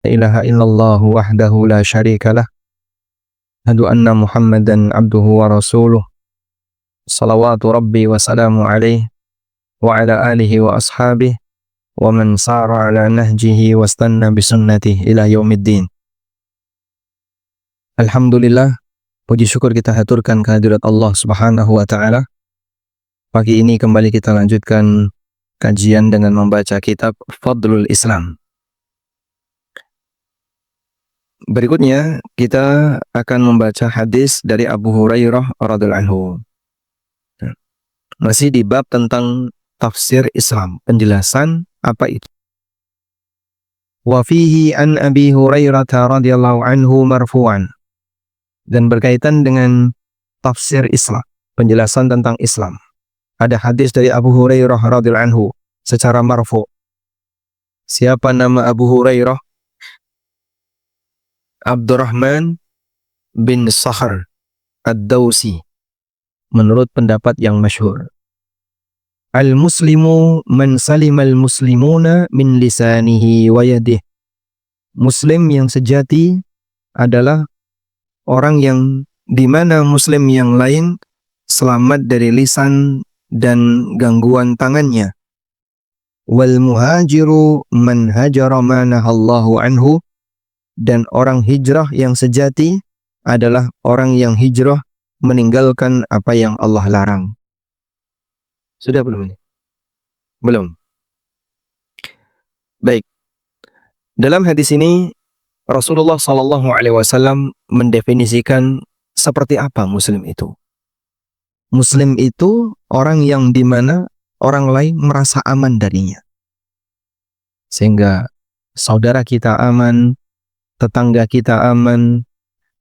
لا إله إلا الله وحده لا شريك له أشهد أن محمدا عبده ورسوله صلوات ربي وسلامه عليه وعلى آله وأصحابه ومن سار على نهجه واستنى بسنته إلى يوم الدين. Alhamdulillah, puji syukur kita haturkan kehadirat Allah Subhanahu wa Ta'ala. Pagi ini kembali kita lanjutkan kajian dengan membaca kitab Fadlul Islam. Berikutnya kita akan membaca hadis dari Abu Hurairah radhiyallahu anhu. Masih di bab tentang tafsir Islam, penjelasan apa itu. Wa fihi an Abi Hurairah radhiyallahu anhu marfu'an. Dan berkaitan dengan tafsir Islam, penjelasan tentang Islam. Ada hadis dari Abu Hurairah radhiyallahu anhu secara marfu'. Siapa nama Abu Hurairah? Abdurrahman bin Sakhr ad-Dawsi, menurut pendapat yang masyhur. Al-muslimu man salimal muslimuna min lisanihi wa yadihi. Muslim yang sejati adalah orang yang dimana muslim yang lain selamat dari lisan dan gangguan tangannya. Wal muhajiru man hajara ma nahallahu anhu. Dan orang hijrah yang sejati adalah orang yang hijrah meninggalkan apa yang Allah larang. Sudah belum ini? Belum. Baik. Dalam hadis ini Rasulullah SAW mendefinisikan seperti apa Muslim itu. Muslim itu orang yang dimana orang lain merasa aman darinya. Sehingga saudara kita aman, tetangga kita aman,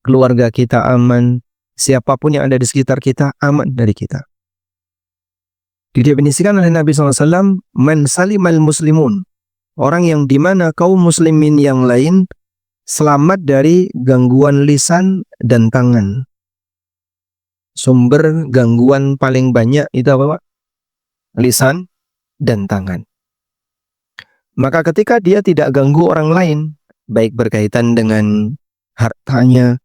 keluarga kita aman, siapapun yang ada di sekitar kita aman dari kita. Didefinisikan oleh Nabi SAW, man salimal muslimun, orang yang dimana kaum muslimin yang lain selamat dari gangguan lisan dan tangan. Sumber gangguan paling banyak itu apa, Pak? Lisan dan tangan. Maka ketika dia tidak ganggu orang lain, baik berkaitan dengan hartanya,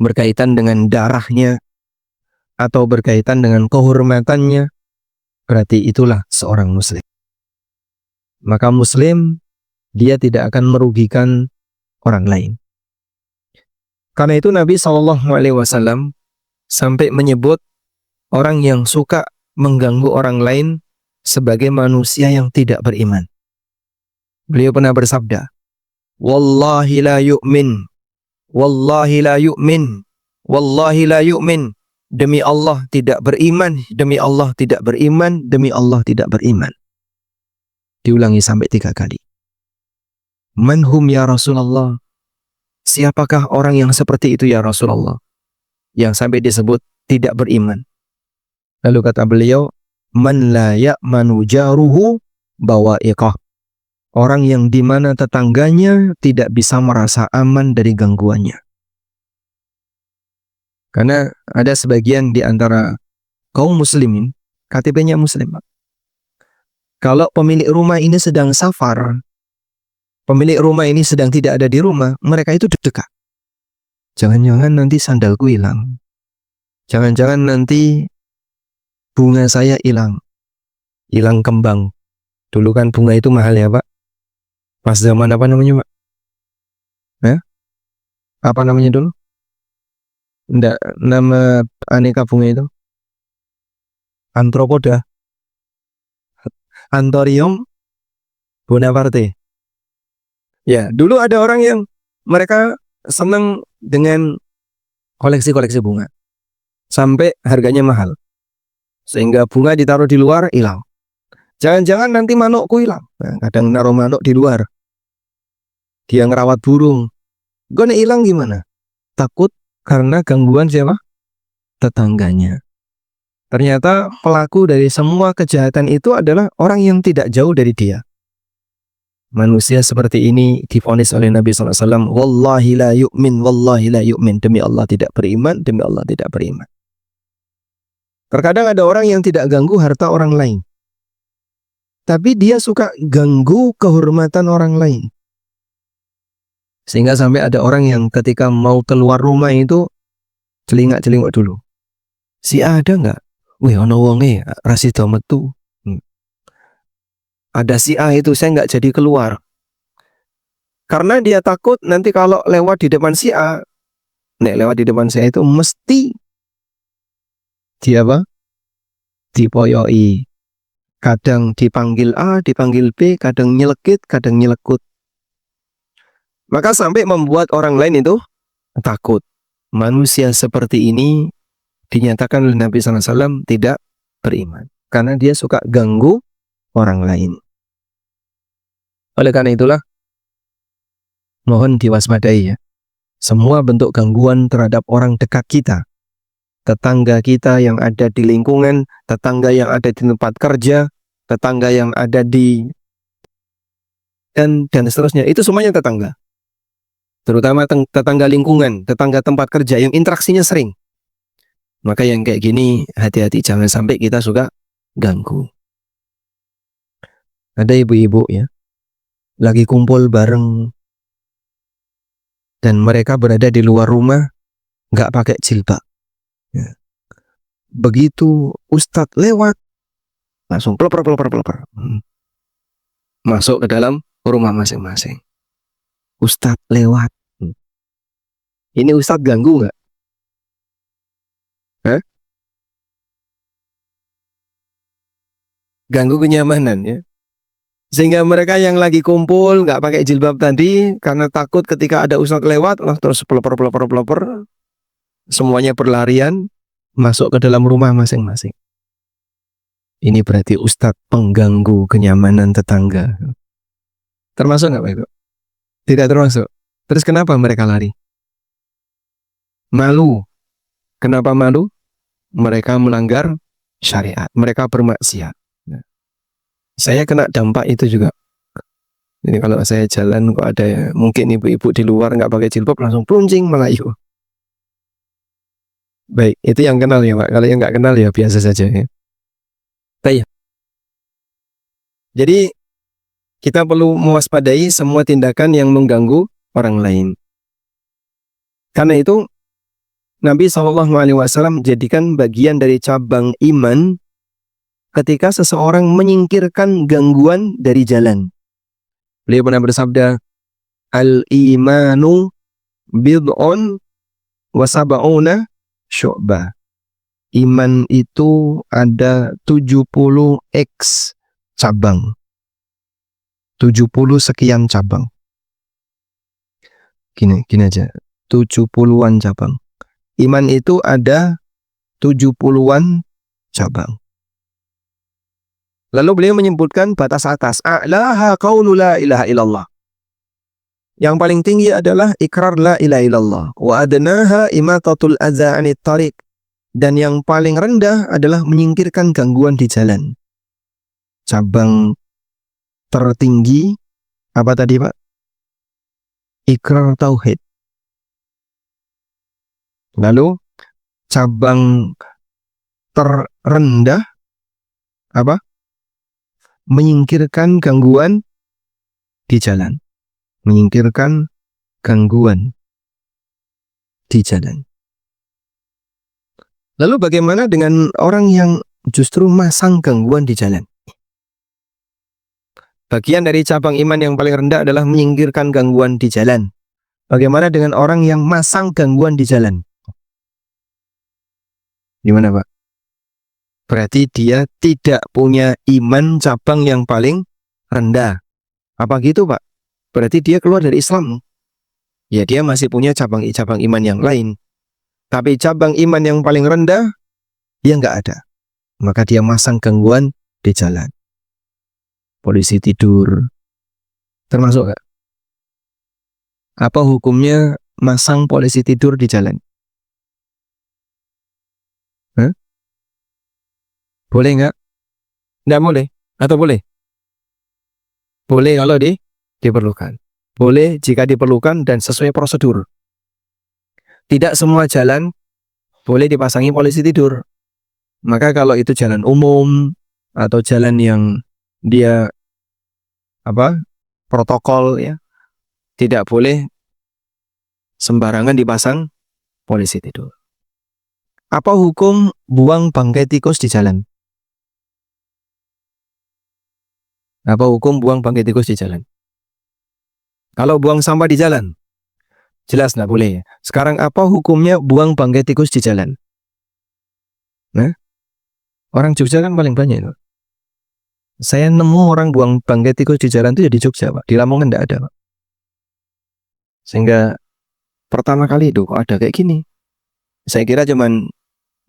berkaitan dengan darahnya, atau berkaitan dengan kehormatannya, berarti itulah seorang muslim. Maka muslim, dia tidak akan merugikan orang lain. Karena itu Nabi SAW sampai menyebut orang yang suka mengganggu orang lain sebagai manusia yang tidak beriman. Beliau pernah bersabda, Wallahi la yu'min, wallahi la yu'min, wallahi la yu'min. Demi Allah tidak beriman, demi Allah tidak beriman, demi Allah tidak beriman. Diulangi sampai 3 kali. Man hum ya Rasulullah? Siapakah orang yang seperti itu ya Rasulullah? Yang sampai disebut tidak beriman. Lalu kata beliau, man la ya'manu jaruhu bawa'iqah. Orang yang dimana tetangganya tidak bisa merasa aman dari gangguannya. Karena ada sebagian di antara kaum muslimin, KTP-nya muslim. Kalau pemilik rumah ini sedang safar, pemilik rumah ini sedang tidak ada di rumah, mereka itu deg-degan. Jangan-jangan nanti sandalku hilang. Jangan-jangan nanti bunga saya hilang. Hilang kembang. Dulu kan bunga itu mahal ya, Pak. Pas zaman apa namanya, Pak? Apa namanya dulu? Enggak, nama aneka bunga itu? Anthropoda. Anthurium Bonaparte. Ya, dulu ada orang yang mereka senang dengan koleksi-koleksi bunga. Sampai harganya mahal. Sehingga bunga ditaruh di luar, hilang. Jangan-jangan nanti manukku hilang. Nah, kadang naruh manuk di luar. Dia ngerawat burung. Gue hilang gimana? Takut karena gangguan siapa? Tetangganya. Ternyata pelaku dari semua kejahatan itu adalah orang yang tidak jauh dari dia. Manusia seperti ini divonis oleh Nabi SAW. Wallahi la yu'min, wallahi la yu'min. Demi Allah tidak beriman, demi Allah tidak beriman. Terkadang ada orang yang tidak ganggu harta orang lain. Tapi dia suka ganggu kehormatan orang lain. Sehingga sampai ada orang yang ketika mau keluar rumah itu celingak-celingak dulu. Si A ada nggak? Wih, ono wonge rasido metu. Ada si A itu, saya nggak jadi keluar. Karena dia takut nanti kalau lewat di depan si A, lewat di depan saya itu mesti dia apa? Dipoyoi. Kadang dipanggil A, dipanggil B, kadang nyelekit, kadang nyelekut. Maka sampai membuat orang lain itu takut. Manusia seperti ini dinyatakan oleh Nabi SAW tidak beriman. Karena dia suka ganggu orang lain. Oleh karena itulah, mohon diwaspadai ya. Semua bentuk gangguan terhadap orang dekat kita, tetangga kita yang ada di lingkungan, tetangga yang ada di tempat kerja, tetangga yang ada di dan seterusnya, itu semuanya tetangga. Terutama tetangga lingkungan, tetangga tempat kerja yang interaksinya sering. Maka yang kayak gini hati-hati, jangan sampai kita suka ganggu. Ada ibu-ibu ya, lagi kumpul bareng dan mereka berada di luar rumah, nggak pakai jilbab. Ya. Begitu Ustadz lewat, langsung pelper. Masuk ke dalam rumah masing-masing. Ustadz lewat. Ini Ustadz ganggu nggak? Ganggu kenyamanan ya. Sehingga mereka yang lagi kumpul nggak pakai jilbab tadi karena takut ketika ada ustadz lewat, terus pelopor, semuanya berlarian masuk ke dalam rumah masing-masing. Ini berarti ustadz pengganggu kenyamanan tetangga. Termasuk nggak Pak Ibu? Tidak termasuk. Terus kenapa mereka lari? Malu. Kenapa malu? Mereka melanggar syariat. Mereka bermaksiat. Saya kena dampak itu juga. Jadi kalau saya jalan kok ada mungkin ibu-ibu di luar nggak pakai jilbab langsung pluncing melayu. Baik, itu yang kenal ya Pak. Kalau yang nggak kenal ya biasa saja ya. Baik. Jadi kita perlu mewaspadai semua tindakan yang mengganggu orang lain. Karena itu Nabi SAW menjadikan bagian dari cabang iman ketika seseorang menyingkirkan gangguan dari jalan. Beliau pernah bersabda, al-imanu bid'un wa sab'una syu'bah. Iman itu ada 70x cabang. 70 sekian cabang. Gini aja. 70-an cabang. Iman itu ada 70-an cabang. Lalu beliau menyebutkan batas atas. A'laha qaulu la ilaha illallah. Yang paling tinggi adalah ikrar la ilaha illallah. Wa adnaha imatatul adza 'anit tariq. Dan yang paling rendah adalah menyingkirkan gangguan di jalan. Cabang tertinggi apa tadi Pak? Ikrar tauhid. Lalu cabang terendah apa? Menyingkirkan gangguan di jalan. Menyingkirkan gangguan di jalan. Lalu bagaimana dengan orang yang justru masang gangguan di jalan? Bagian dari cabang iman yang paling rendah adalah menyingkirkan gangguan di jalan. Bagaimana dengan orang yang masang gangguan di jalan? Gimana Pak? Berarti dia tidak punya iman cabang yang paling rendah. Apa gitu Pak? Berarti dia keluar dari Islam. Ya dia masih punya cabang-cabang iman yang lain. Tapi cabang iman yang paling rendah, dia nggak ada. Maka dia masang gangguan di jalan. Polisi tidur. Termasuk nggak? Apa hukumnya masang polisi tidur di jalan? Boleh nggak? Nggak boleh. Atau boleh? Boleh kalau diperlukan. Boleh jika diperlukan dan sesuai prosedur. Tidak semua jalan boleh dipasangi polisi tidur. Maka kalau itu jalan umum atau jalan yang dia protokol ya, tidak boleh sembarangan dipasang polisi tidur. Apa hukum buang bangkai tikus di jalan? Apa hukum buang bangkai tikus di jalan? Kalau buang sampah di jalan, jelas nggak boleh. Sekarang apa hukumnya buang bangkai tikus di jalan? Nah, orang Jogja kan paling banyak itu. Saya nemu orang buang bangkai tikus di jalan itu ya di Jogja, Pak. Di Lamongan nggak ada, Pak. Sehingga pertama kali itu kok ada kayak gini. Saya kira cuman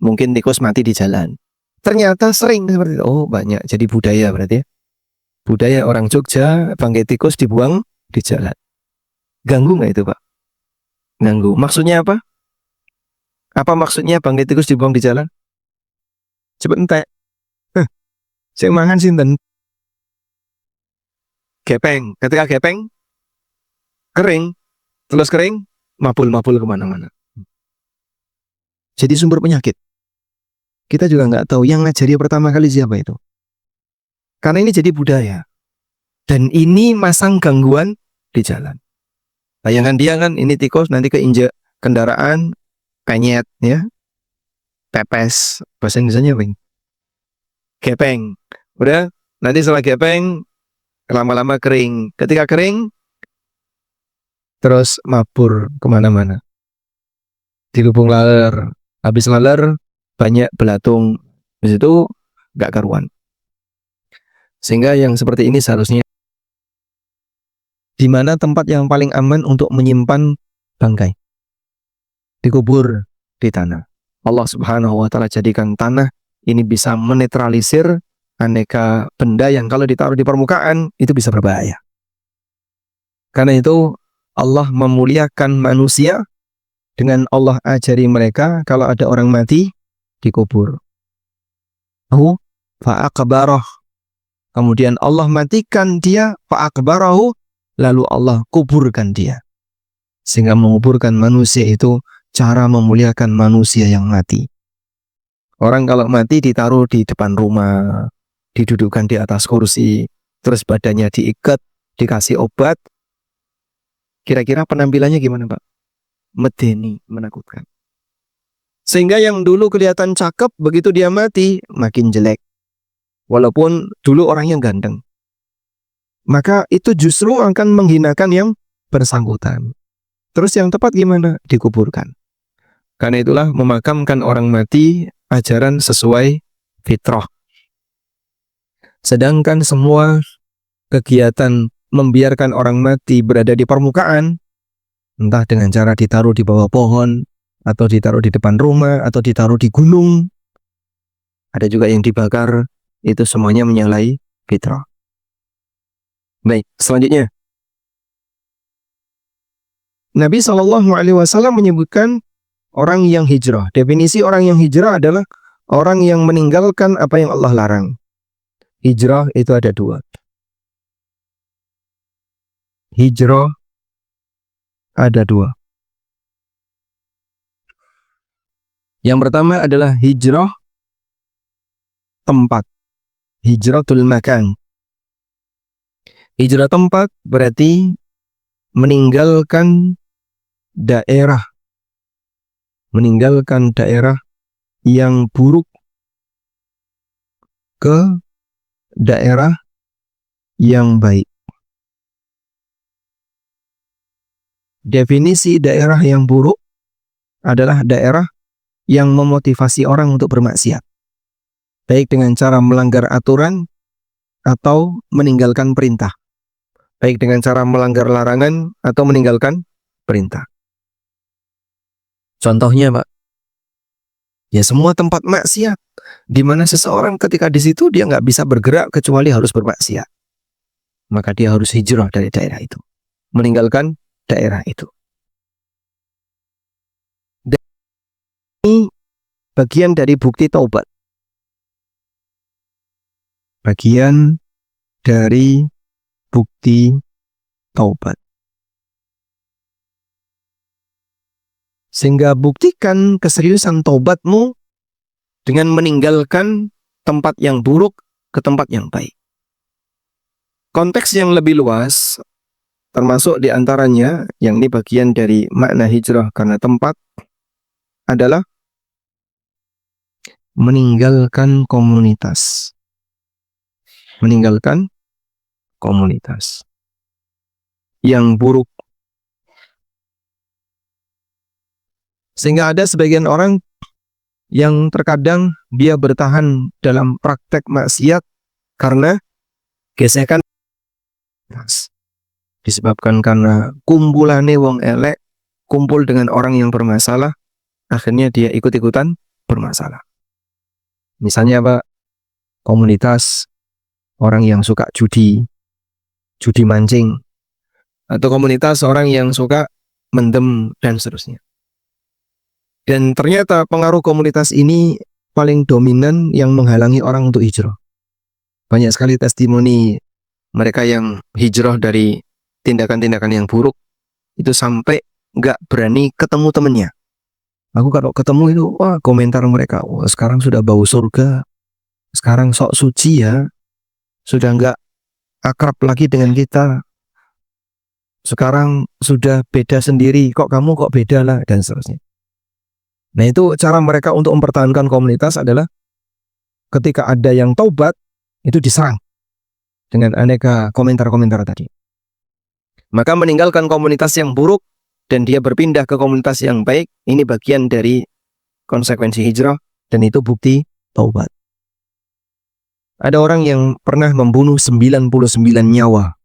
mungkin tikus mati di jalan. Ternyata sering seperti itu. Oh, banyak. Jadi budaya berarti ya. Budaya orang Jogja, bangkai tikus dibuang di jalan. Ganggu nggak itu, Pak? Ganggu. Maksudnya apa? Apa maksudnya bangkai tikus dibuang di jalan? Cepet entek. Saya mangan sinten. Gepeng. Ketika gepeng, kering. Terus kering, mabul-mabul kemana-mana. Jadi sumber penyakit. Kita juga nggak tahu yang ngajari pertama kali siapa itu. Karena ini jadi budaya. Dan ini masang gangguan di jalan. Bayangan dia kan, ini tikus nanti keinjak kendaraan, penyet, ya, pepes, bahasa Indonesianya apa? Gepeng. Udah, nanti setelah gepeng, lama-lama kering. Ketika kering, terus mabur kemana-mana. Dilubung laler. Habis laler, banyak belatung. Habis itu, nggak karuan. Sehingga yang seperti ini seharusnya di mana tempat yang paling aman untuk menyimpan bangkai? Dikubur di tanah. Allah Subhanahu wa taala jadikan tanah ini bisa menetralisir aneka benda yang kalau ditaruh di permukaan itu bisa berbahaya. Karena itu Allah memuliakan manusia dengan Allah ajari mereka kalau ada orang mati dikubur. Fa'aqbarah. Kemudian Allah matikan dia, fa'aqbarahu, lalu Allah kuburkan dia. Sehingga menguburkan manusia itu cara memuliakan manusia yang mati. Orang kalau mati ditaruh di depan rumah, didudukkan di atas kursi, terus badannya diikat, dikasih obat. Kira-kira penampilannya gimana, Pak? Medeni, menakutkan. Sehingga yang dulu kelihatan cakep, begitu dia mati, makin jelek. Walaupun dulu orangnya ganteng. Maka itu justru akan menghinakan yang bersangkutan. Terus yang tepat gimana? Dikuburkan. Karena itulah memakamkan orang mati ajaran sesuai fitrah. Sedangkan semua kegiatan membiarkan orang mati berada di permukaan, entah dengan cara ditaruh di bawah pohon, atau ditaruh di depan rumah, atau ditaruh di gunung, ada juga yang dibakar, itu semuanya menyalahi fitrah. Baik, selanjutnya. Nabi SAW menyebutkan orang yang hijrah. Definisi orang yang hijrah adalah orang yang meninggalkan apa yang Allah larang. Hijrah itu ada dua. Hijrah ada dua. Yang pertama adalah hijrah tempat. Hijratul makan. Hijrah tempat berarti meninggalkan daerah. Meninggalkan daerah yang buruk ke daerah yang baik. Definisi daerah yang buruk adalah daerah yang memotivasi orang untuk bermaksiat. Baik dengan cara melanggar aturan atau meninggalkan perintah. Baik dengan cara melanggar larangan atau meninggalkan perintah. Contohnya, Pak, ya semua tempat maksiat, di mana seseorang ketika di situ dia nggak bisa bergerak kecuali harus bermaksiat. Maka dia harus hijrah dari daerah itu, meninggalkan daerah itu. Dan ini bagian dari bukti taubat. Bagian dari bukti taubat. Sehingga buktikan keseriusan taubatmu dengan meninggalkan tempat yang buruk ke tempat yang baik. Konteks yang lebih luas, Termasuk di antaranya, yang ini bagian dari makna hijrah karena tempat, adalah meninggalkan komunitas. Meninggalkan komunitas yang buruk. Sehingga ada sebagian orang yang terkadang dia bertahan dalam praktek maksiat karena gesekan, disebabkan karena kumpulane wong elek, kumpul dengan orang yang bermasalah, akhirnya dia ikut-ikutan bermasalah. Misalnya apa? Komunitas orang yang suka judi mancing, atau komunitas orang yang suka mendem dan seterusnya. Dan ternyata pengaruh komunitas ini paling dominan yang menghalangi orang untuk hijrah. Banyak sekali testimoni mereka yang hijrah dari tindakan-tindakan yang buruk itu sampai nggak berani ketemu temennya. Aku kalau ketemu itu, wah, komentar mereka, wah, sekarang sudah bau surga, sekarang sok suci ya, sudah nggak akrab lagi dengan kita, sekarang sudah beda sendiri, kok kamu kok beda lah, dan seterusnya. Nah, itu cara mereka untuk mempertahankan komunitas adalah ketika ada yang taubat, itu diserang dengan aneka komentar-komentar tadi. Maka meninggalkan komunitas yang buruk dan dia berpindah ke komunitas yang baik, ini bagian dari konsekuensi hijrah dan itu bukti taubat. Ada orang yang pernah membunuh 99 nyawa,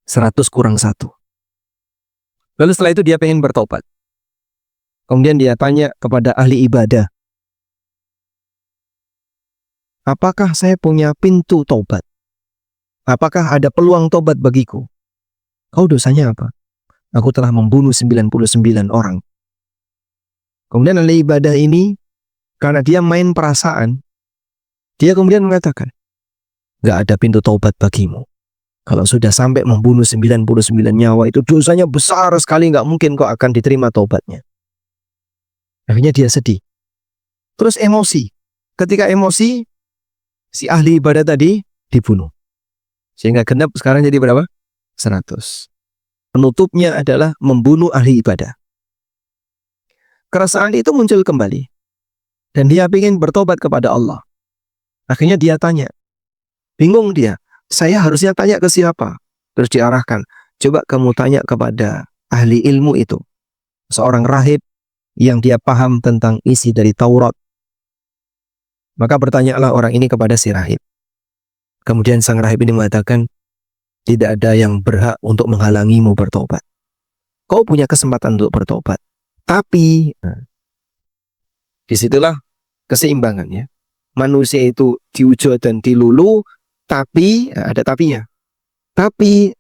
100 kurang 1. Lalu setelah itu dia pengen bertobat. Kemudian dia tanya kepada ahli ibadah, apakah saya punya pintu tobat? Apakah ada peluang tobat bagiku? Kau dosanya apa? Aku telah membunuh 99 orang. Kemudian ahli ibadah ini, karena dia main perasaan, dia kemudian mengatakan, gak ada pintu taubat bagimu. Kalau sudah sampai membunuh 99 nyawa, itu dosanya besar sekali, gak mungkin kau akan diterima taubatnya. Akhirnya dia sedih. Terus emosi. Ketika emosi, si ahli ibadah tadi dibunuh. Sehingga genap sekarang jadi berapa? 100. Penutupnya adalah membunuh ahli ibadah. Keresahan itu muncul kembali. Dan dia ingin bertobat kepada Allah. Akhirnya dia tanya. Bingung dia. Saya harusnya tanya ke siapa? Terus diarahkan. Coba kamu tanya kepada ahli ilmu itu. Seorang rahib yang dia paham tentang isi dari Taurat. Maka bertanyalah orang ini kepada si rahib. Kemudian sang rahib ini mengatakan, tidak ada yang berhak untuk menghalangimu bertobat. Kau punya kesempatan untuk bertobat. Tapi, disitulah keseimbangannya. Manusia itu diuji dan dilulu, tapi, ada tapinya. Tapi,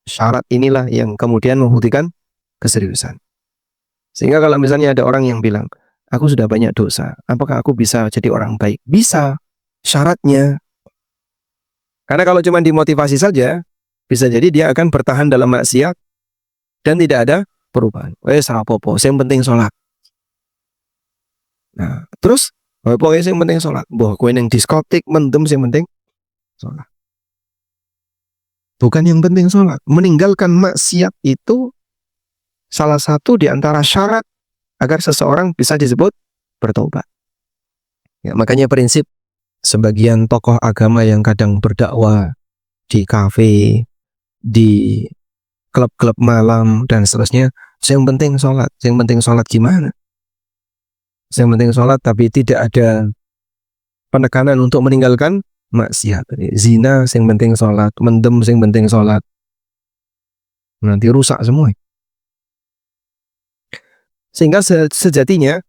syarat inilah yang kemudian membuktikan keseriusan. Sehingga kalau misalnya ada orang yang bilang, aku sudah banyak dosa, apakah aku bisa jadi orang baik? Bisa, syaratnya. Karena kalau cuma dimotivasi saja, bisa jadi dia akan bertahan dalam maksiat dan tidak ada perubahan. Salah popo, yang penting sholat. Nah, terus pokoknya yang penting sholat. Boh, kue yang diskotik, mendem yang penting sholat. Bukan yang penting sholat. Meninggalkan maksiat itu salah satu di antara syarat agar seseorang bisa disebut bertobat. Ya, makanya prinsip sebagian tokoh agama yang kadang berdakwah di kafe, di klub-klub malam dan seterusnya, yang penting sholat. Yang penting sholat gimana? Yang penting sholat tapi tidak ada penekanan untuk meninggalkan maksiat. Zina yang penting sholat, mendem yang penting sholat. Nanti rusak semua. Sehingga sejatinya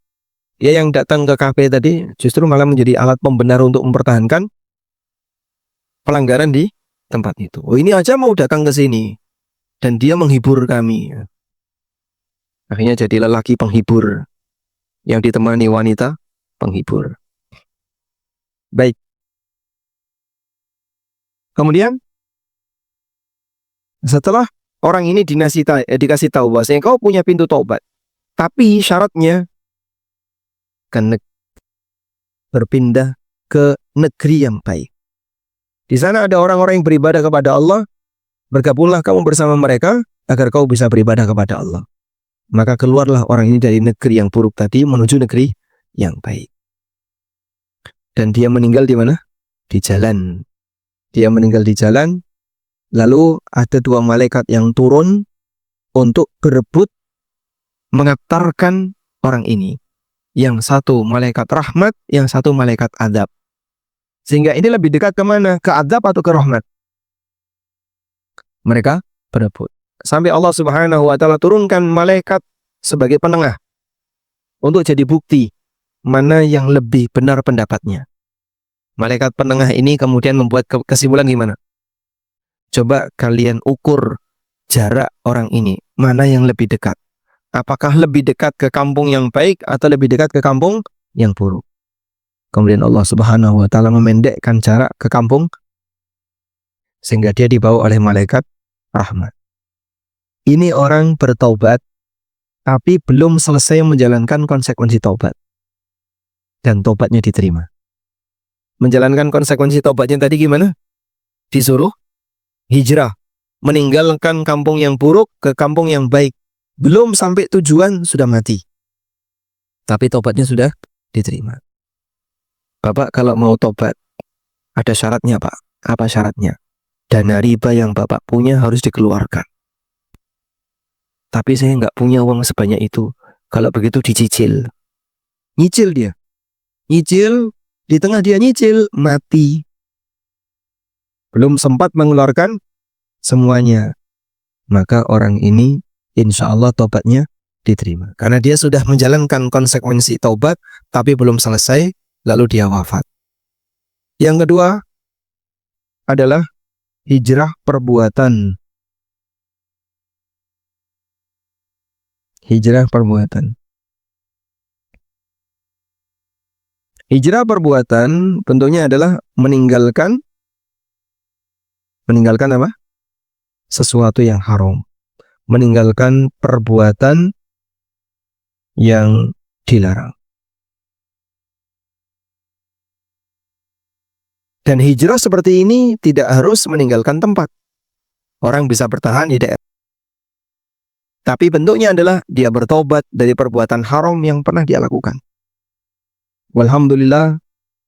ya yang datang ke kafe tadi justru malah menjadi alat pembenar untuk mempertahankan pelanggaran di tempat itu. Oh, ini aja mau datang ke sini dan dia menghibur kami. Akhirnya jadi lelaki penghibur yang ditemani wanita penghibur. Baik. Kemudian setelah orang ini dikasih tahu bahwasanya kau punya pintu taubat, tapi syaratnya kan berpindah ke negeri yang baik. Di sana ada orang-orang yang beribadah kepada Allah Bergabunglah kamu bersama mereka agar kau bisa beribadah kepada Allah. Maka keluarlah orang ini dari negeri yang buruk tadi menuju negeri yang baik. Dan dia meninggal di mana? Di jalan. Dia meninggal di jalan. Lalu ada dua malaikat yang turun untuk berebut mengantarkan orang ini. Yang satu malaikat rahmat, yang satu malaikat adab. Sehingga ini lebih dekat kemana? Ke adab atau ke rahmat? Mereka berebut. Sampai Allah Subhanahu wa Ta'ala turunkan malaikat sebagai penengah untuk jadi bukti mana yang lebih benar pendapatnya. Malaikat penengah ini kemudian membuat kesimpulan gimana? Coba kalian ukur jarak orang ini, mana yang lebih dekat? Apakah lebih dekat ke kampung yang baik atau lebih dekat ke kampung yang buruk? Kemudian Allah Subhanahu wa Ta'ala memendekkan jarak ke kampung sehingga dia dibawa oleh malaikat rahmat. Ini orang bertaubat tapi belum selesai menjalankan konsekuensi taubat. Dan taubatnya diterima. Menjalankan konsekuensi taubatnya tadi gimana? Disuruh hijrah, meninggalkan kampung yang buruk ke kampung yang baik. Belum sampai tujuan sudah mati. Tapi tobatnya sudah diterima. Bapak kalau mau tobat, ada syaratnya Pak. Apa syaratnya? Dana riba yang Bapak punya harus dikeluarkan. Tapi saya nggak punya uang sebanyak itu. Kalau begitu dicicil. Nyicil dia. Nyicil, di tengah dia nyicil, mati. Belum sempat mengeluarkan semuanya. Maka orang ini insya Allah tobatnya diterima. Karena dia sudah menjalankan konsekuensi taubat, tapi belum selesai, lalu dia wafat. Yang kedua adalah hijrah perbuatan. Hijrah perbuatan. Hijrah perbuatan bentuknya adalah meninggalkan apa? Sesuatu yang haram. Meninggalkan perbuatan yang dilarang. Dan hijrah seperti ini tidak harus meninggalkan tempat. Orang bisa bertahan di daerah. Tapi bentuknya adalah dia bertobat dari perbuatan haram yang pernah dia lakukan. Walhamdulillah,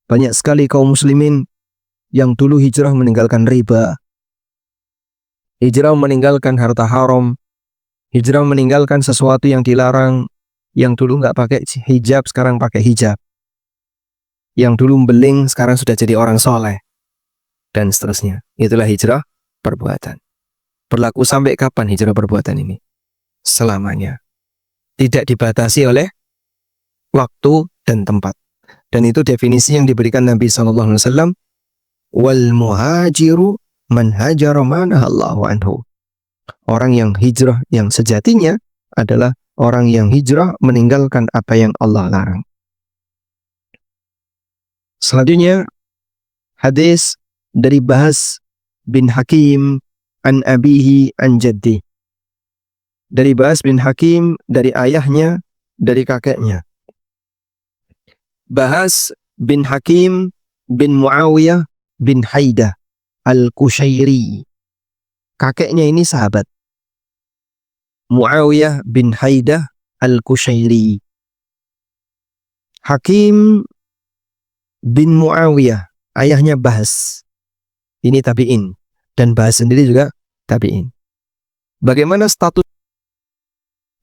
banyak sekali kaum muslimin yang dulu hijrah meninggalkan riba. Hijrah meninggalkan harta haram. Hijrah meninggalkan sesuatu yang dilarang. Yang dulu nggak pakai hijab, sekarang pakai hijab. Yang dulu beling, sekarang sudah jadi orang soleh. Dan seterusnya. Itulah hijrah perbuatan. Berlaku sampai kapan hijrah perbuatan ini? Selamanya. Tidak dibatasi oleh waktu dan tempat. Dan itu definisi yang diberikan Nabi SAW. Wal muhajiru man hajara ma nahallahu anhu. Orang yang hijrah yang sejatinya adalah orang yang hijrah meninggalkan apa yang Allah larang. Selanjutnya hadis dari Bahas bin Hakim an abihi an jaddi. Dari Bahas bin Hakim, dari ayahnya, dari kakeknya. Bahas bin Hakim bin Muawiyah bin Haidah al-Kushairi. Kakeknya ini sahabat. Muawiyah bin Haidah al-Kushairi. Hakim bin Muawiyah, ayahnya Bahas. Ini tabi'in. Dan Bahas sendiri juga tabi'in. Bagaimana status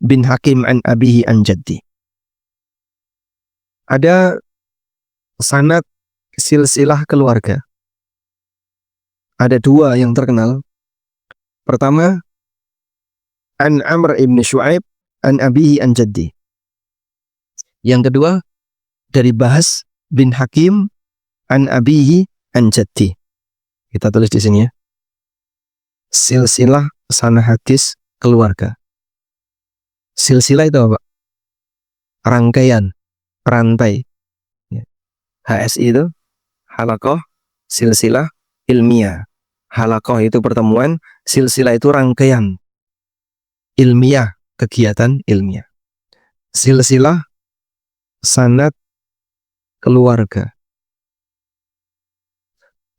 bin Hakim an abihi an jaddi? Ada sanad silsilah keluarga. Ada dua yang terkenal. Pertama, an Amr ibn Shu'aib an abihi an jaddi. Yang kedua, dari Bahas bin Hakim an abihi an jaddi. Kita tulis di sini ya. Silsilah sanad hadis keluarga. Silsilah itu apa? Rangkaian, rantai. HSI itu halaqah, silsilah ilmiah. Halaqah itu pertemuan, silsilah itu rangkaian ilmiah, kegiatan ilmiah. Silsilah sanad keluarga.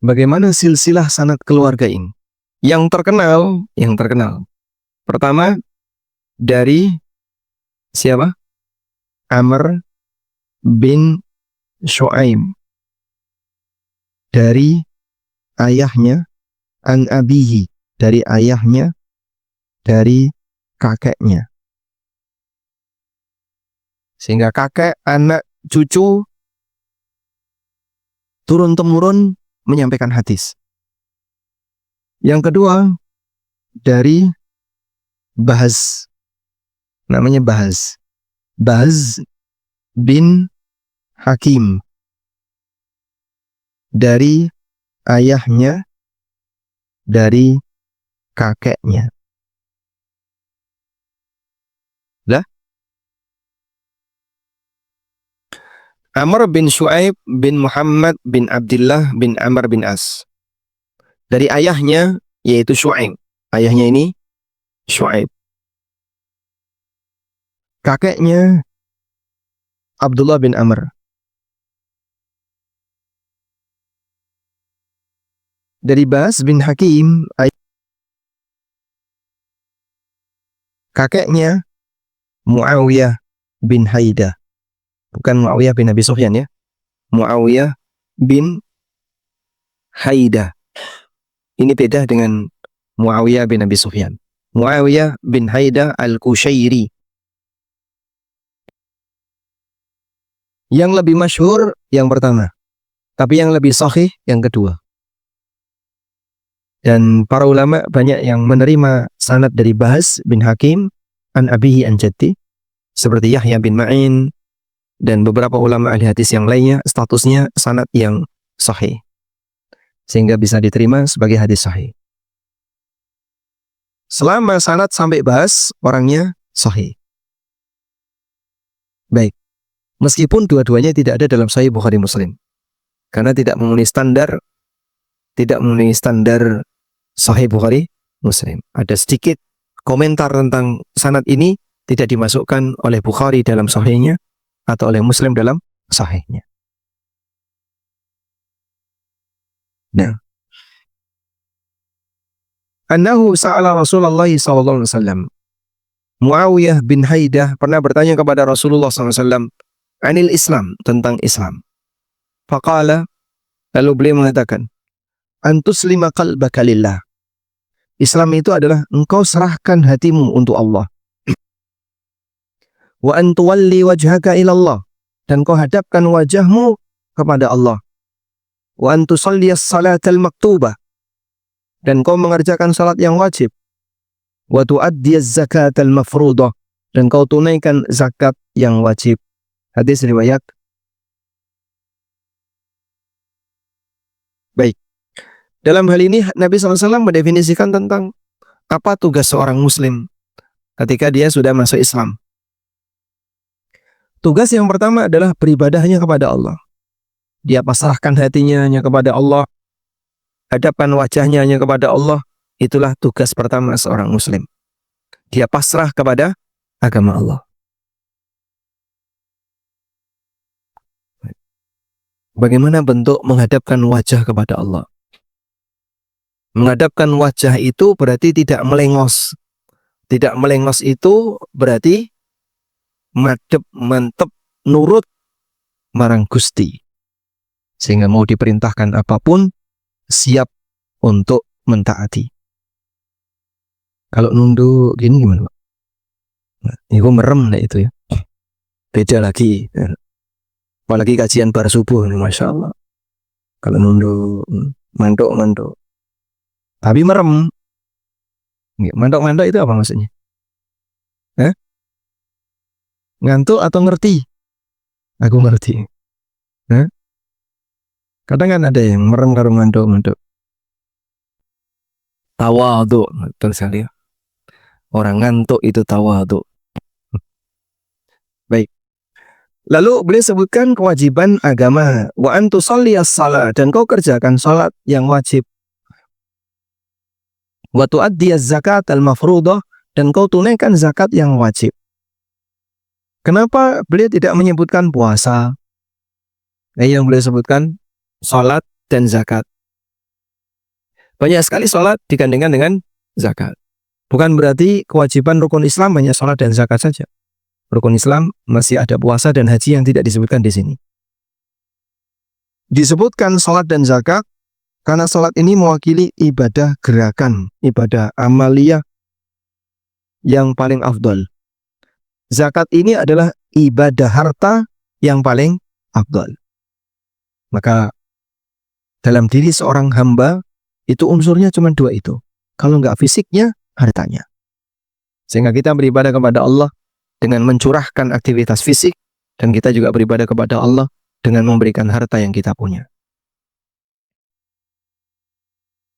Bagaimana silsilah sanad keluarga ini? Yang terkenal. Pertama dari siapa? Amr bin Shu'aib, dari ayahnya, an abihi, dari ayahnya, dari kakeknya. Sehingga kakek, anak, cucu, turun-temurun menyampaikan hadis. Yang kedua dari Bahz, namanya Bahz bin Hakim, dari ayahnya, dari kakeknya. Lah, Amr bin Shu'aib bin Muhammad bin Abdullah bin Amr bin As, dari ayahnya yaitu Shu'aib. Ayahnya ini Shu'aib. Kakeknya Abdullah bin Amr, dari Bahz bin Hakim. Kakeknya Muawiyah bin Haidah, bukan Muawiyah bin Abi Sufyan ya. Muawiyah bin Haidah. Ini beda dengan Muawiyah bin Abi Sufyan. Muawiyah bin Haidah al-Qushairi. Yang lebih masyhur yang pertama, tapi yang lebih sahih yang kedua. Dan para ulama banyak yang menerima sanad dari Bahz bin Hakim an abihi an jaddi, seperti Yahya bin Ma'in dan beberapa ulama ahli hadis yang lainnya, statusnya sanad yang sahih, sehingga bisa diterima sebagai hadis sahih. Selama sanad sampai Bahz, orangnya sahih. Baik, meskipun dua-duanya tidak ada dalam Sahih Bukhari Muslim, karena tidak memenuhi standar Sahih Bukhari Muslim. Ada sedikit komentar tentang sanad ini tidak dimasukkan oleh Bukhari dalam Sahihnya atau oleh Muslim dalam Sahihnya. Nah, annahu sa'ala Rasulullah sallallahu alaihi wasallam. Muawiyah bin Haidah pernah bertanya kepada Rasulullah SAW anil Islam, tentang Islam. Faqala, lalu beliau mengatakan, antuslima qalbaka lillah. Islam itu adalah engkau serahkan hatimu untuk Allah. Wa antuwalli wajhaka ilallah, dan kau hadapkan wajahmu kepada Allah. Wa antusalliyas salatal maktubah, dan kau mengerjakan salat yang wajib. Wa tu'addiyaz zakatal mafruḍah, dan kau tunaikan zakat yang wajib. Hadis riwayat. Baik. Dalam hal ini Nabi SAW mendefinisikan tentang apa tugas seorang muslim ketika dia sudah masuk Islam. Tugas yang pertama adalah beribadahnya kepada Allah. Dia pasrahkan hatinya hanya kepada Allah, hadapkan wajahnya hanya kepada Allah. Itulah tugas pertama seorang muslim. Dia pasrah kepada agama Allah. Bagaimana bentuk menghadapkan wajah kepada Allah? Menghadapkan wajah itu berarti tidak melengos. Tidak melengos itu berarti madep, mantep, nurut marang Gusti. Sehingga mau diperintahkan apapun, siap untuk mentaati. Kalau nunduk gini gimana, Pak? Nah, itu merem lah itu ya. Beda lagi. Apalagi kajian bar subuh, Masya Allah. Kalau nunduk, mantuk. Tapi merem. Mantuk itu apa maksudnya? Ngantuk atau ngerti? Aku ngerti. Kadang kan ada yang merem karo ngantuk. Tawadhu, betul sekali ya. Orang ngantuk itu tawadhu. Baik. Lalu beliau sebutkan kewajiban agama. Wa antusalliyas shalah, dan kau kerjakan salat yang wajib. Wa tu'addiyaz zakat al-mafruḍah, dan kau tunaikan zakat yang wajib. Kenapa beliau tidak menyebutkan puasa? Yang beliau sebutkan salat dan zakat. Banyak sekali sholat digandengkan dengan zakat. Bukan berarti kewajiban rukun Islam hanya sholat dan zakat saja. Rukun Islam masih ada puasa dan haji yang tidak disebutkan di sini. Disebutkan sholat dan zakat karena sholat ini mewakili ibadah gerakan, ibadah amaliyah yang paling afdol. Zakat ini adalah ibadah harta yang paling afdol. Maka dalam diri seorang hamba itu unsurnya cuma dua itu. Kalau nggak fisiknya, hartanya. Sehingga kita beribadah kepada Allah dengan mencurahkan aktivitas fisik, dan kita juga beribadah kepada Allah dengan memberikan harta yang kita punya.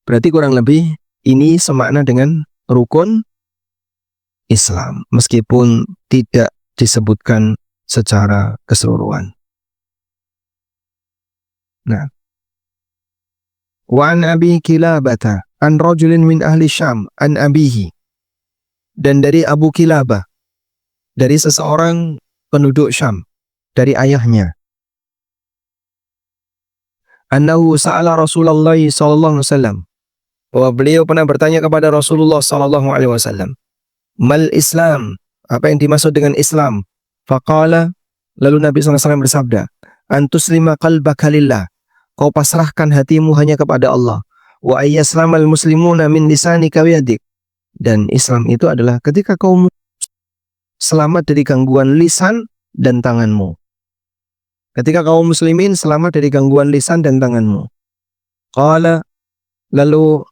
Berarti kurang lebih ini semakna dengan rukun Islam, meskipun tidak disebutkan secara keseluruhan. Nah, wa an Abi Kilabah an rajulin min ahli Syam an abihi, dan dari Abu Kilabah, dari seseorang penduduk Syam, dari ayahnya, annahu sa'ala Rasulullah sallallahu alaihi wasallam, bahwa beliau pernah bertanya kepada Rasulullah sallallahu alaihi wasallam, mal Islam, apa yang dimaksud dengan Islam? Faqala, lalu Nabi SAW bersabda, antuslima qalbaka lillah, kau pasrahkan hatimu hanya kepada Allah, wa ayyaslamal muslimuna min lisanika wa yadik, dan Islam itu adalah ketika kau selamat dari gangguan lisan dan tanganmu. Ketika kaum muslimin selamat dari gangguan lisan dan tanganmu. Qala, lalu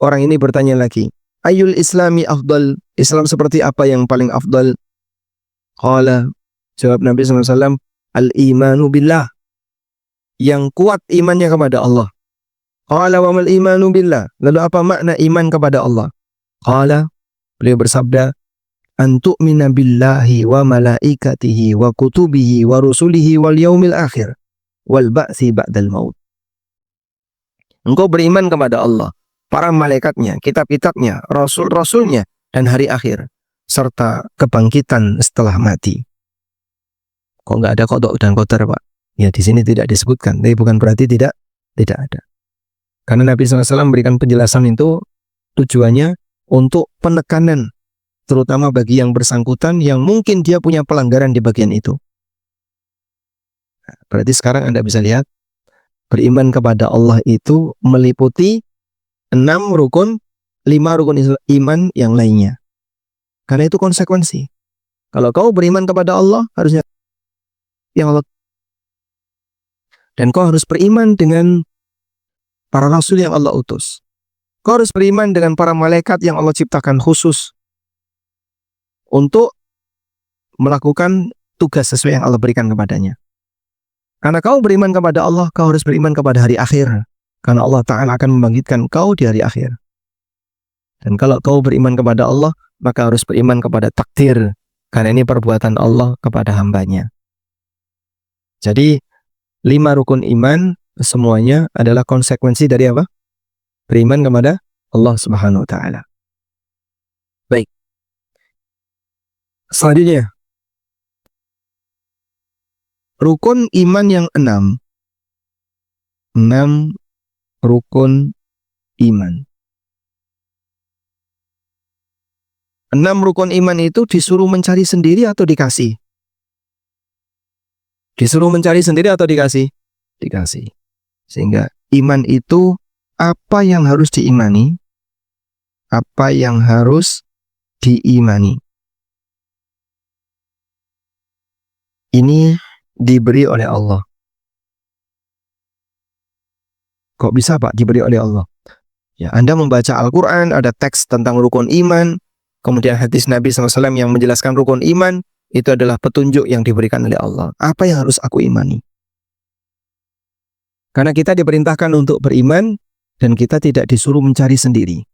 orang ini bertanya lagi, ayul islami afdal, Islam seperti apa yang paling afdal? Qala, jawab Nabi SAW, al-imanu billah, yang kuat imannya kepada Allah. Qala wa mal imanu billah, lalu apa makna iman kepada Allah? Qala, beliau bersabda, antu'mina billahi wa malaikatihi wa kutubihi wa rusulihi wal yaumil akhir wal ba'si ba'dal maut. Engkau beriman kepada Allah, para malaikatnya, kitab-kitabnya, rasul-rasulnya, dan hari akhir, serta kebangkitan setelah mati. Kok nggak ada qadha dan qadar, Pak? Ya, di sini tidak disebutkan, tapi bukan berarti tidak ada. Karena Nabi SAW memberikan penjelasan itu tujuannya untuk penekanan, terutama bagi yang bersangkutan yang mungkin dia punya pelanggaran di bagian itu. Nah, berarti sekarang Anda bisa lihat, beriman kepada Allah itu meliputi 6 rukun, 5 rukun iman yang lainnya. Karena itu konsekuensi. Kalau kau beriman kepada Allah, harusnya yang Allah. Dan kau harus beriman dengan para rasul yang Allah utus. Kau harus beriman dengan para malaikat yang Allah ciptakan khusus untuk melakukan tugas sesuai yang Allah berikan kepadanya. Karena kau beriman kepada Allah, kau harus beriman kepada hari akhir. Karena Allah Ta'ala akan membangkitkan kau di hari akhir. Dan kalau kau beriman kepada Allah, maka harus beriman kepada takdir. Karena ini perbuatan Allah kepada hambanya. Jadi, 5 rukun iman semuanya adalah konsekuensi dari apa? Beriman kepada Allah Subhanahu wa Ta'ala. Baik. Selanjutnya, rukun iman yang 6. 6 rukun iman. 6 rukun iman itu disuruh mencari sendiri atau dikasih? Disuruh mencari sendiri atau dikasih? Dikasih. Sehingga iman itu apa yang harus diimani? Apa yang harus diimani? Ini diberi oleh Allah. Kok bisa, Pak, diberi oleh Allah? Ya, Anda membaca Al-Quran, ada teks tentang rukun iman, kemudian hadis Nabi SAW yang menjelaskan rukun iman, itu adalah petunjuk yang diberikan oleh Allah. Apa yang harus aku imani? Karena kita diperintahkan untuk beriman, dan kita tidak disuruh mencari sendiri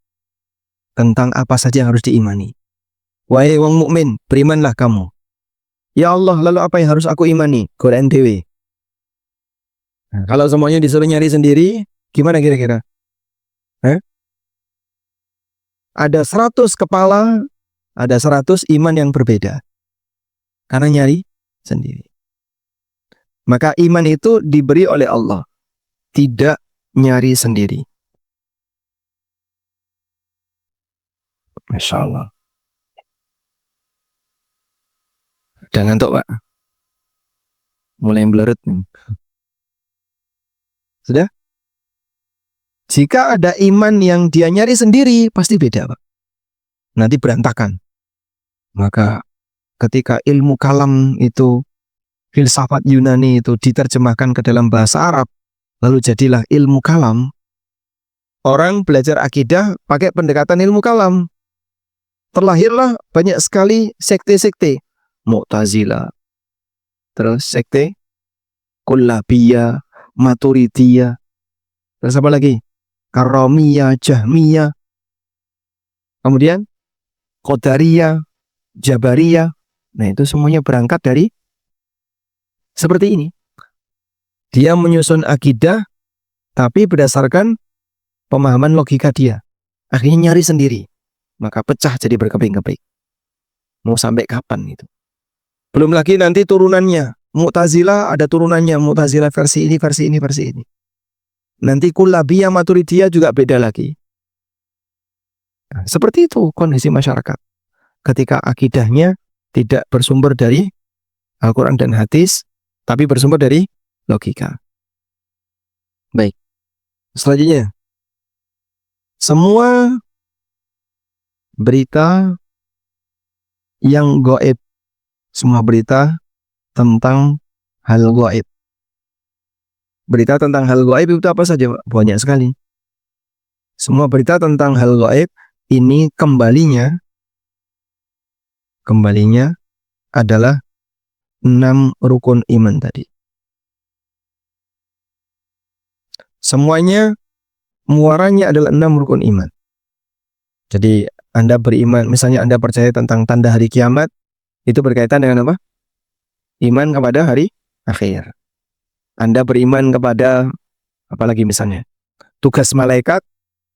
tentang apa saja yang harus diimani. Wahai wong mukmin, berimanlah kamu. Ya Allah, lalu apa yang harus aku imani? Quran dewe. Nah, kalau semuanya disuruh nyari sendiri, gimana kira-kira? Ada 100 kepala, ada 100 iman yang berbeda. Karena nyari sendiri. Maka iman itu diberi oleh Allah, tidak nyari sendiri. Masya Allah. Udah ngantuk Pak? Mulai blurut nih. Sudah? Jika ada iman yang dia nyari sendiri, pasti beda Pak. Nanti berantakan. Maka ketika ilmu kalam itu, filsafat Yunani itu diterjemahkan ke dalam bahasa Arab, lalu jadilah ilmu kalam. Orang belajar akidah pakai pendekatan ilmu kalam. Terlahirlah banyak sekali sekte-sekte. Mu'tazilah, terus sekte Kullabiyah, Maturidiyah, terus apa lagi? Karomiyah, Jahmiyah, kemudian Qadariyah, Jabariyah. Nah itu semuanya berangkat dari seperti ini. Dia menyusun akidah tapi berdasarkan pemahaman logika dia. Akhirnya nyari sendiri. Maka pecah jadi berkeping-keping. Mau sampai kapan itu? Belum lagi nanti turunannya. Mu'tazilah ada turunannya. Mu'tazilah versi ini, versi ini, versi ini. Nanti Kullabiyah, Maturidiyah juga beda lagi. Nah, seperti itu kondisi masyarakat. Ketika akidahnya tidak bersumber dari Al-Quran dan hadis, tapi bersumber dari logika. Baik. Selanjutnya. Semua berita yang gaib, semua berita tentang hal gaib. Berita tentang hal gaib itu apa saja? Banyak sekali. Semua berita tentang hal gaib ini kembalinya adalah 6 rukun iman tadi. Semuanya muaranya adalah 6 rukun iman. Jadi Anda beriman, misalnya Anda percaya tentang tanda hari kiamat, itu berkaitan dengan apa? Iman kepada hari akhir. Anda beriman kepada apalagi misalnya tugas malaikat,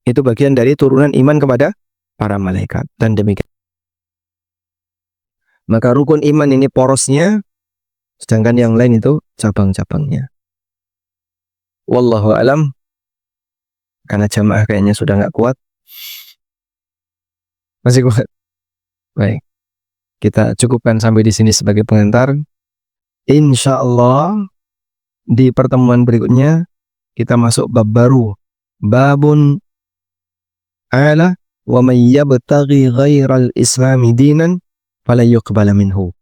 itu bagian dari turunan iman kepada para malaikat dan demikian. Maka rukun iman ini porosnya, sedangkan yang lain itu cabang-cabangnya. Wallahu alam. Karena jamaah kayaknya sudah nggak kuat. Masih kuat? Baik. Kita cukupkan sampai di sini sebagai pengantar. Insya Allah di pertemuan berikutnya kita masuk bab baru. Babun ala wa may yabtaghi ghairal islami dinan fala yuqbala minhu.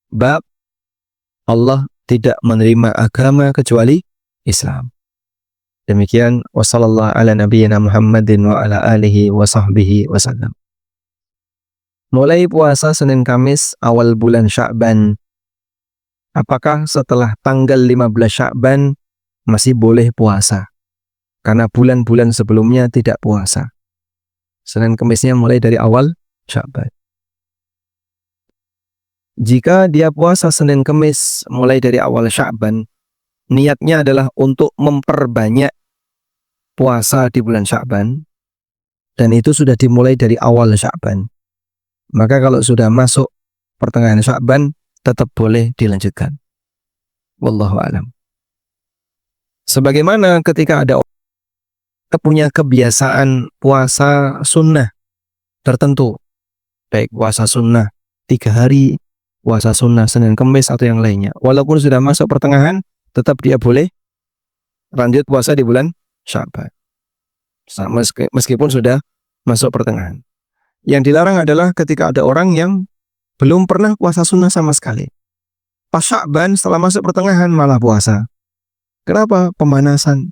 Bab Allah tidak menerima agama kecuali Islam. Demikian wassallallahu ala nabiyyina Muhammadin wa ala alihi wa sahbihi wasallam. Mulai puasa Senin Kamis awal bulan Sya'ban. Apakah setelah tanggal 15 Sya'ban masih boleh puasa? Karena bulan-bulan sebelumnya tidak puasa. Senin Kamisnya mulai dari awal Sya'ban. Jika dia puasa Senin Kamis mulai dari awal Sya'ban, niatnya adalah untuk memperbanyak puasa di bulan Sya'ban, dan itu sudah dimulai dari awal Sya'ban. Maka kalau sudah masuk pertengahan Sya'ban, tetap boleh dilanjutkan. Wallahu a'lam. Sebagaimana ketika ada orang punya kebiasaan puasa sunnah tertentu, baik puasa sunnah 3 hari, puasa sunnah Senin Kamis atau yang lainnya, walaupun sudah masuk pertengahan, tetap dia boleh lanjut puasa di bulan Sya'ban meskipun sudah masuk pertengahan. Yang dilarang adalah ketika ada orang yang belum pernah puasa sunnah sama sekali, pas Sya'ban setelah masuk pertengahan malah puasa. Kenapa? Pemanasan.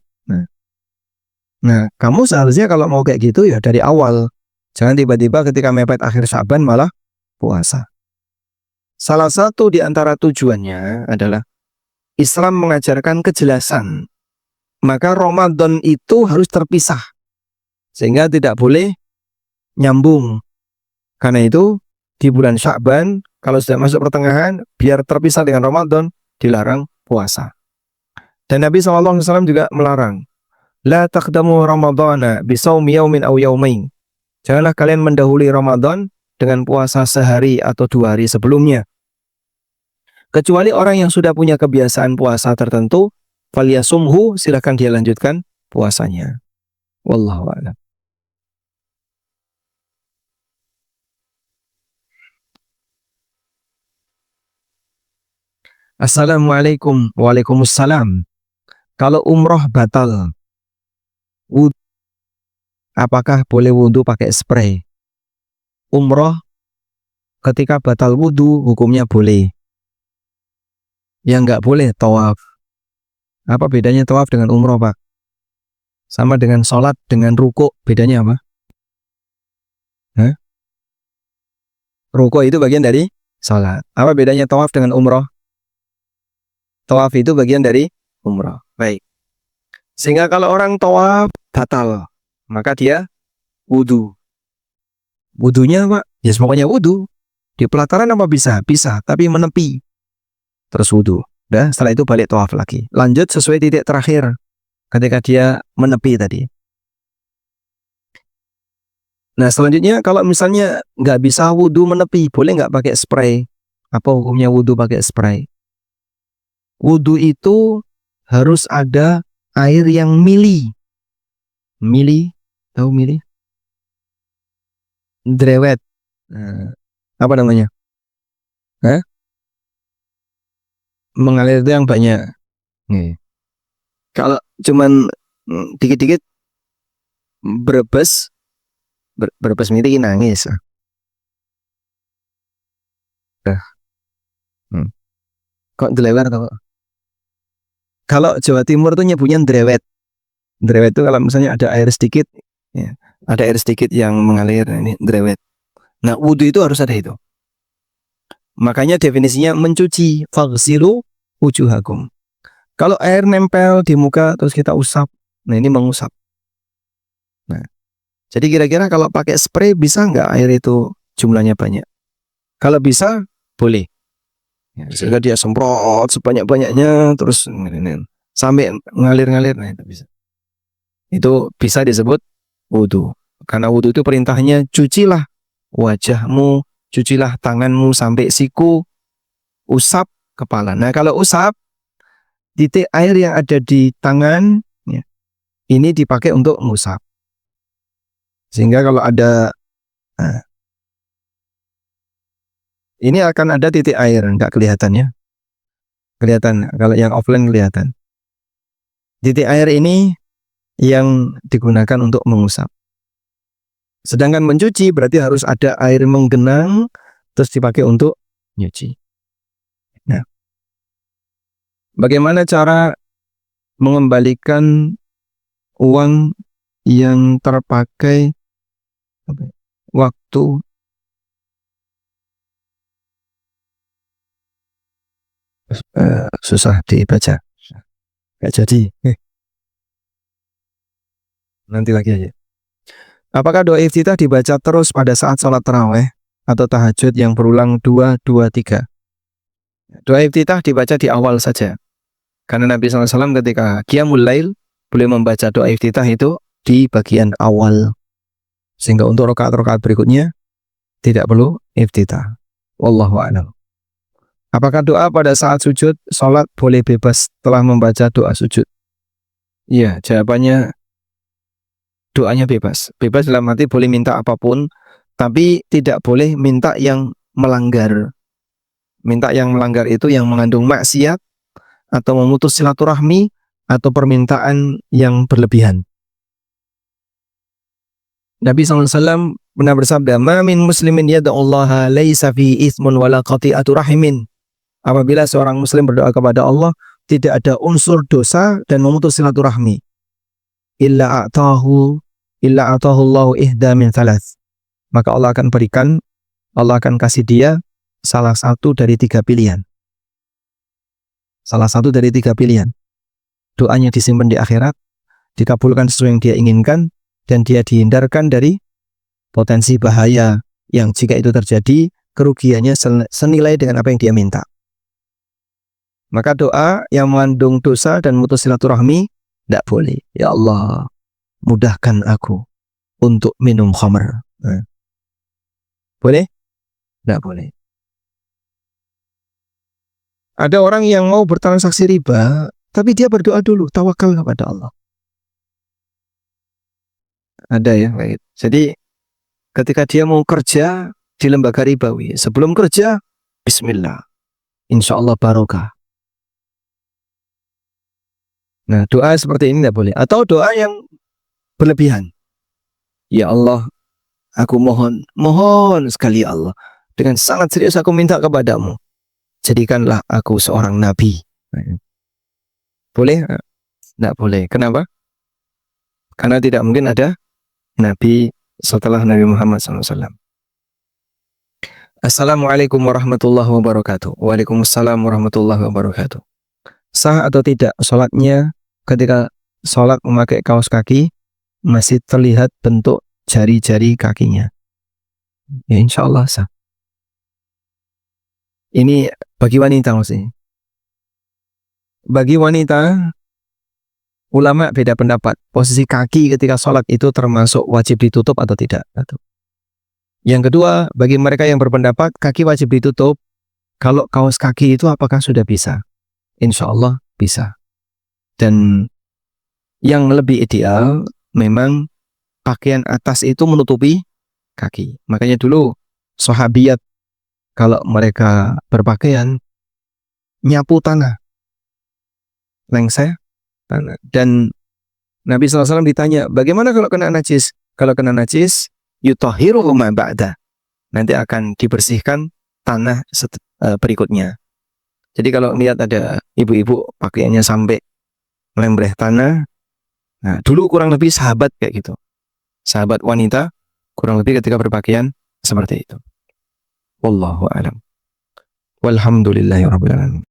Nah, kamu seharusnya kalau mau kayak gitu ya dari awal, jangan tiba-tiba ketika mepet akhir Sya'ban malah puasa. Salah satu di antara tujuannya adalah Islam mengajarkan kejelasan. Maka Ramadan itu harus terpisah, sehingga tidak boleh nyambung. Karena itu di bulan Sya'ban kalau sudah masuk pertengahan, biar terpisah dengan Ramadan, dilarang puasa. Dan Nabi SAW juga melarang, la taqdamu Ramadana bisawmi yaumin aw yaumain. Janganlah kalian mendahului Ramadan dengan puasa sehari atau 2 hari sebelumnya. Kecuali orang yang sudah punya kebiasaan puasa tertentu, falyasumhu, silakan dia lanjutkan puasanya. Wallahu a'lam. Assalamualaikum. Waalaikumsalam. Kalau umroh batal, apakah boleh wudhu pakai spray? Umroh ketika batal wudhu hukumnya boleh. Yang nggak boleh tawaf. Apa bedanya tawaf dengan umroh, Pak? Sama dengan sholat dengan rukuk, bedanya apa? Hah? Rukuk itu bagian dari sholat. Apa bedanya tawaf dengan umroh? Tawaf itu bagian dari umroh. Baik. Sehingga kalau orang tawaf batal, maka dia wudhu. Wudhunya Pak, ya pokoknya wudhu. Di pelataran apa bisa? Bisa, tapi menepi. Terus wudhu. Udah, setelah itu balik tawaf lagi. Lanjut sesuai titik terakhir ketika dia menepi tadi. Nah selanjutnya kalau misalnya nggak bisa wudhu menepi, boleh nggak pakai spray? Apa hukumnya wudhu pakai spray? Wudhu itu harus ada air yang mili. Mili, tahu mili? Drewet. Nah, apa namanya? Hah? Mengalir itu yang banyak. Nih. Kalau cuman dikit-dikit berebes mili nangis. Kok delewer atau? Kalau Jawa Timur tuh nyebutnya drewet. Drewet itu kalau misalnya ada air sedikit, ya, ada air sedikit yang mengalir, ini drewet. Nah wudhu itu harus ada itu. Makanya definisinya mencuci, faghsilu wujuhakum. Kalau air nempel di muka terus kita usap, nah ini mengusap. Nah, jadi kira-kira kalau pakai spray bisa nggak air itu jumlahnya banyak? Kalau bisa, boleh. Ya, sehingga dia semprot sebanyak-banyaknya terus sampai ngalir-ngalir, nah itu bisa. Itu bisa disebut wudhu. Karena wudhu itu perintahnya cucilah wajahmu, cucilah tanganmu sampai siku, usap kepala. Nah kalau usap, titik air yang ada di tangan, ya, ini dipakai untuk mengusap. Sehingga kalau ada, nah, ini akan ada titik air, nggak kelihatan ya. Kelihatan, kalau yang offline kelihatan. Titik air ini yang digunakan untuk mengusap. Sedangkan mencuci berarti harus ada air menggenang terus dipakai untuk nyuci. Nah, bagaimana cara mengembalikan uang yang terpakai waktu susah dibaca, nggak jadi. Nanti lagi aja. Apakah doa iftitah dibaca terus pada saat sholat taraweh atau tahajud yang berulang 2, 2, 3? Doa iftitah dibaca di awal saja. Karena Nabi SAW ketika Qiyamul Lail boleh membaca doa iftitah itu di bagian awal. Sehingga untuk rakaat-rakaat berikutnya tidak perlu iftitah. Wallahu a'lam. Apakah doa pada saat sujud sholat boleh bebas setelah membaca doa sujud? Iya, jawabannya doanya bebas. Bebas dalam arti boleh minta apapun, tapi tidak boleh minta yang melanggar. Minta yang melanggar itu yang mengandung maksiat atau memutus silaturahmi atau permintaan yang berlebihan. Nabi SAW pernah bersabda, "Ma min muslimin yad'ullaha laisa fi itsmun wala qati'atu rahimin." Apabila seorang muslim berdoa kepada Allah, tidak ada unsur dosa dan memutus silaturahmi. Illa a'tahu Allahu ihda min thalath. Maka Allah akan kasih dia salah satu dari 3 pilihan. Salah satu dari 3 pilihan. Doanya disimpan di akhirat, dikabulkan sesuai yang dia inginkan, dan dia dihindarkan dari potensi bahaya yang jika itu terjadi, kerugiannya senilai dengan apa yang dia minta. Maka doa yang mengandung dosa dan memutus silaturahmi tidak boleh. Ya Allah, mudahkan aku untuk minum khamr. Boleh? Tidak boleh. Ada orang yang mau bertransaksi riba, tapi dia berdoa dulu, tawakal kepada Allah. Ada ya, baik. Jadi ketika dia mau kerja di lembaga ribawi, sebelum kerja, Bismillah, insya Allah barokah. Nah, doa seperti ini tidak boleh. Atau doa yang berlebihan. Ya Allah, aku mohon sekali ya Allah, dengan sangat serius aku minta kepadamu, jadikanlah aku seorang nabi. Boleh? Tidak boleh. Kenapa? Karena tidak mungkin ada nabi setelah Nabi Muhammad SAW. Assalamualaikum warahmatullahi wabarakatuh. Waalaikumsalam warahmatullahi wabarakatuh. Sah atau tidak sholatnya ketika sholat memakai kaos kaki masih terlihat bentuk jari-jari kakinya? Ya insya Allah sah. Ini bagi wanita maksudnya. Bagi wanita, ulama beda pendapat. Posisi kaki ketika sholat itu termasuk wajib ditutup atau tidak. Yang kedua, bagi mereka yang berpendapat kaki wajib ditutup, kalau kaos kaki itu apakah sudah bisa? Insya Allah bisa. Dan yang lebih ideal memang pakaian atas itu menutupi kaki. Makanya dulu sahabiat kalau mereka berpakaian nyapu tanah, lengser tanah. Dan Nabi SAW ditanya, bagaimana kalau kena najis? Kalau kena najis, yutahhiruhu ma ba'da. Nanti akan dibersihkan tanah berikutnya. Jadi kalau lihat ada ibu-ibu pakaiannya sampai melembreh tanah, nah dulu kurang lebih sahabat kayak gitu. Sahabat wanita kurang lebih ketika berpakaian seperti itu. Wallahu a'lam. Walhamdulillahirabbil alamin.